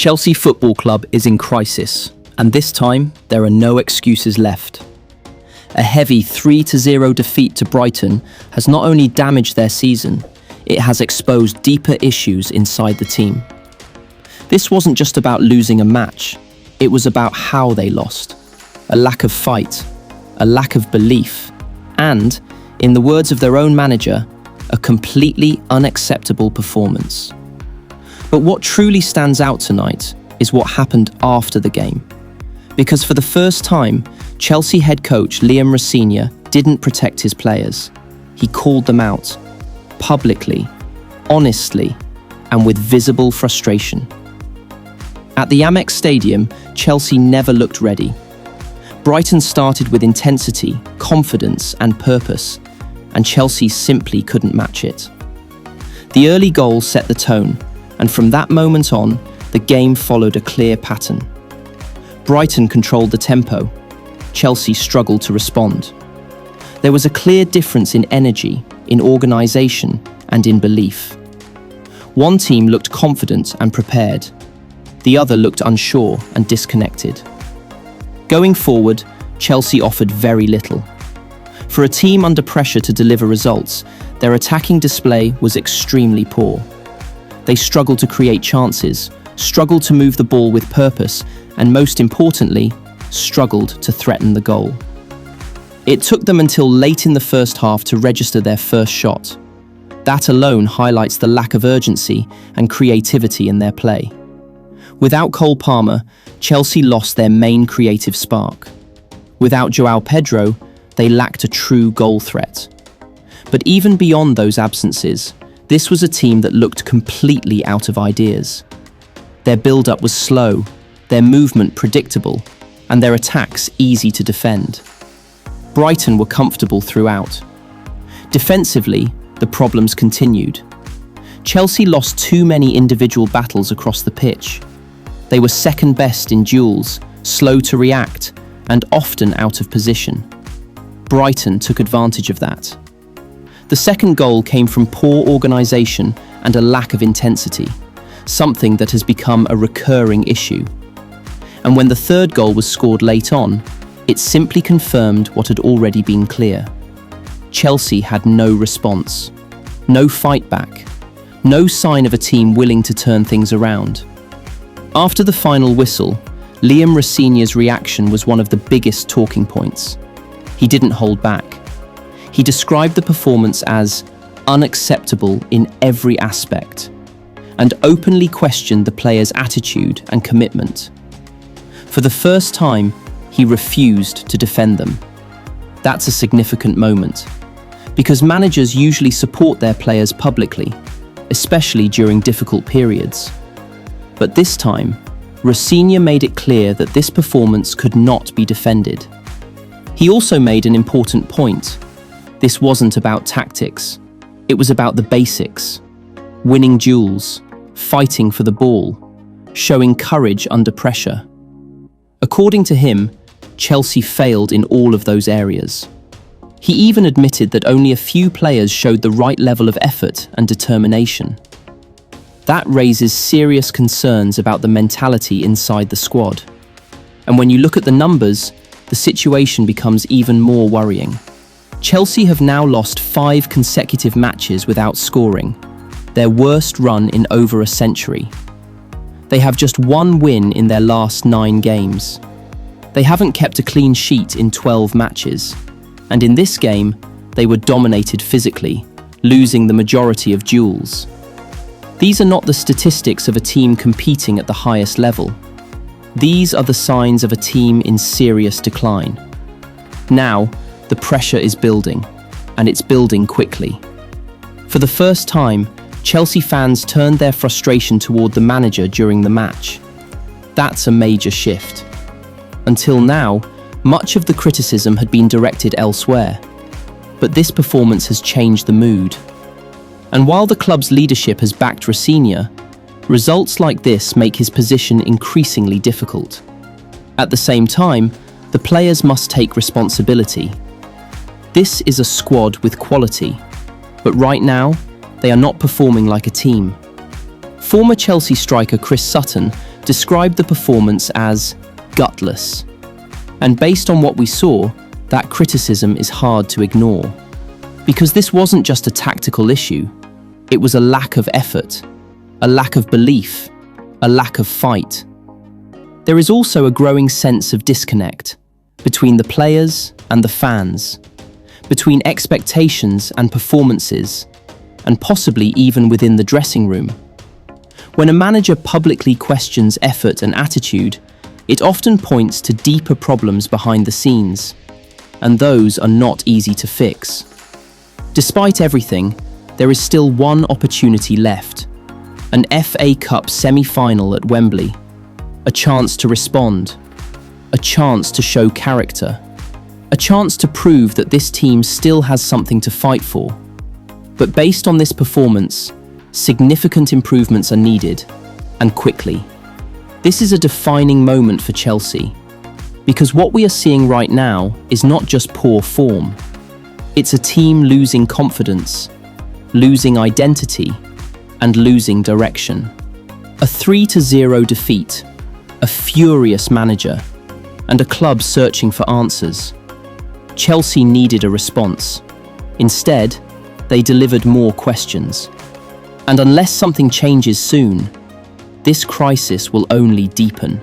Chelsea Football Club is in crisis, and this time there are no excuses left. A heavy 3-0 defeat to Brighton has not only damaged their season, it has exposed deeper issues inside the team. This wasn't just about losing a match, it was about how they lost. A lack of fight, a lack of belief, and, in the words of their own manager, a completely unacceptable performance. But what truly stands out tonight is what happened after the game. Because for the first time, Chelsea head coach Liam Rosenior didn't protect his players. He called them out, publicly, honestly, and with visible frustration. At the Amex Stadium, Chelsea never looked ready. Brighton started with intensity, confidence, and purpose, and Chelsea simply couldn't match it. The early goal set the tone, and from that moment on, the game followed a clear pattern. Brighton controlled the tempo. Chelsea struggled to respond. There was a clear difference in energy, in organisation, and in belief. One team looked confident and prepared. The other looked unsure and disconnected. Going forward, Chelsea offered very little. For a team under pressure to deliver results, their attacking display was extremely poor. They struggled to create chances, struggled to move the ball with purpose, and most importantly, struggled to threaten the goal. It took them until late in the first half to register their first shot. That alone highlights the lack of urgency and creativity in their play. Without Cole Palmer, Chelsea lost their main creative spark. Without João Pedro, they lacked a true goal threat. But even beyond those absences, this was a team that looked completely out of ideas. Their build-up was slow, their movement predictable, and their attacks easy to defend. Brighton were comfortable throughout. Defensively, the problems continued. Chelsea lost too many individual battles across the pitch. They were second best in duels, slow to react, and often out of position. Brighton took advantage of that. The second goal came from poor organisation and a lack of intensity, something that has become a recurring issue. And when the third goal was scored late on, it simply confirmed what had already been clear. Chelsea had no response, no fight back, no sign of a team willing to turn things around. After the final whistle, Liam Rosenior's reaction was one of the biggest talking points. He didn't hold back. He described the performance as unacceptable in every aspect and openly questioned the players' attitude and commitment. For the first time, he refused to defend them. That's a significant moment, because managers usually support their players publicly, especially during difficult periods. But this time, Rosenior made it clear that this performance could not be defended. He also made an important point. This wasn't about tactics. It was about the basics. Winning duels, fighting for the ball, showing courage under pressure. According to him, Chelsea failed in all of those areas. He even admitted that only a few players showed the right level of effort and determination. That raises serious concerns about the mentality inside the squad. And when you look at the numbers, the situation becomes even more worrying. Chelsea have now lost 5 consecutive matches without scoring, their worst run in over a century. They have just 1 win in their last 9 games. They haven't kept a clean sheet in 12 matches, and in this game, they were dominated physically, losing the majority of duels. These are not the statistics of a team competing at the highest level. These are the signs of a team in serious decline. Now, the pressure is building, and it's building quickly. For the first time, Chelsea fans turned their frustration toward the manager during the match. That's a major shift. Until now, much of the criticism had been directed elsewhere, but this performance has changed the mood. And while the club's leadership has backed Rosenior, results like this make his position increasingly difficult. At the same time, the players must take responsibility. This is a squad with quality, but right now, they are not performing like a team. Former Chelsea striker Chris Sutton described the performance as gutless. And based on what we saw, that criticism is hard to ignore. Because this wasn't just a tactical issue, it was a lack of effort, a lack of belief, a lack of fight. There is also a growing sense of disconnect between the players and the fans, between expectations and performances, and possibly even within the dressing room. When a manager publicly questions effort and attitude, it often points to deeper problems behind the scenes, and those are not easy to fix. Despite everything, there is still one opportunity left: an FA Cup semi-final at Wembley. A chance to respond, a chance to show character, a chance to prove that this team still has something to fight for. But based on this performance, significant improvements are needed, and quickly. This is a defining moment for Chelsea, because what we are seeing right now is not just poor form. It's a team losing confidence, losing identity, and losing direction. A 3-0 defeat, a furious manager, and a club searching for answers. Chelsea needed a response. Instead, they delivered more questions. And unless something changes soon, this crisis will only deepen.